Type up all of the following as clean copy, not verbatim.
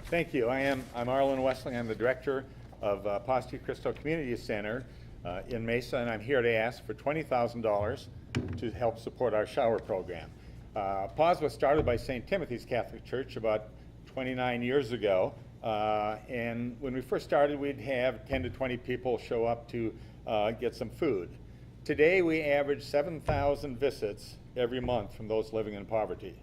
Thank you. I'm Arlen Wessling. I'm the director of Paz de Cristo Community Center in Mesa, and I'm here to ask for $20,000 to help support our shower program. Paz was started by St. Timothy's Catholic Church about 29 years ago, and when we first started, we'd have 10 to 20 people show up to get some food. Today, we average 7,000 visits every month from those living in poverty,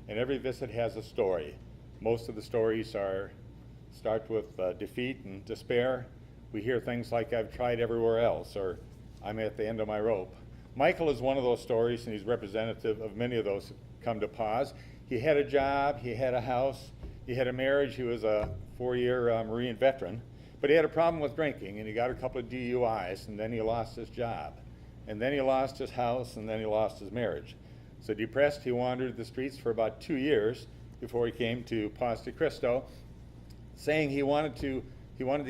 and every visit has a story. Most of the stories start with defeat and despair. We hear things like, "I've tried everywhere else," or "I'm at the end of my rope." Michael is one of those stories, and he's representative of many of those who come to Paz. He had a job, he had a house, he had a marriage, he was a 4-year Marine veteran, but he had a problem with drinking, and he got a couple of DUIs, and then he lost his job. And then he lost his house, and then he lost his marriage. So depressed, he wandered the streets for about 2 years before he came to Paz de Cristo, saying he wanted to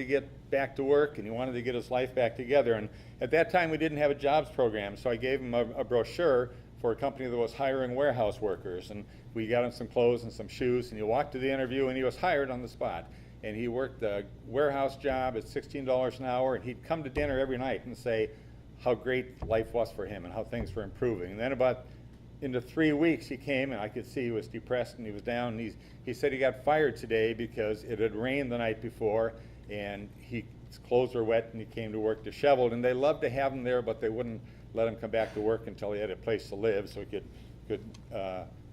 get back to work and he wanted to get his life back together. And at that time, we didn't have a jobs program, so I gave him a brochure for a company that was hiring warehouse workers. And we got him some clothes and some shoes, and he walked to the interview, and he was hired on the spot. And he worked a warehouse job at $16 an hour, and he'd come to dinner every night and say how great life was for him and how things were improving. And then about into 3 weeks, he came, and I could see he was depressed and he was down. And he said he got fired today because it had rained the night before, and his clothes were wet, and he came to work disheveled. And they loved to have him there, but they wouldn't let him come back to work until he had a place to live, so he could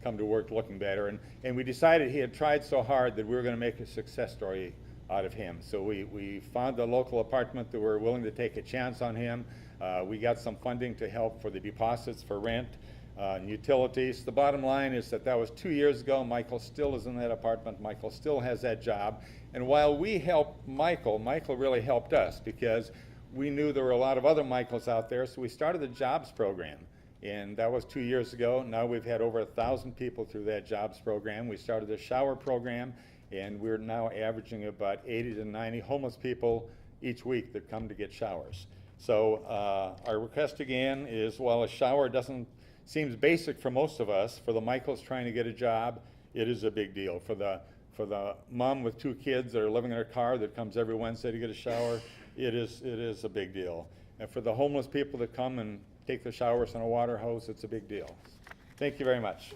come to work looking better. And we decided he had tried so hard that we were going to make a success story out of him. So we found a local apartment that were willing to take a chance on him. We got some funding to help for the deposits for rent and utilities. The bottom line is that was 2 years ago. Michael still is in that apartment. Michael still has that job. And while we helped Michael really helped us, because we knew there were a lot of other Michaels out there, so we started the jobs program. And that was 2 years ago. Now we've had over 1,000 people through that jobs program. We started the shower program, and we're now averaging about 80 to 90 homeless people each week that come to get showers. So our request again is, while a shower seems basic for most of us, for the Michaels trying to get a job, it is a big deal. For the mom with 2 kids that are living in her car that comes every Wednesday to get a shower, it is a big deal. And for the homeless people that come and take the showers in a water hose, it's a big deal. Thank you very much.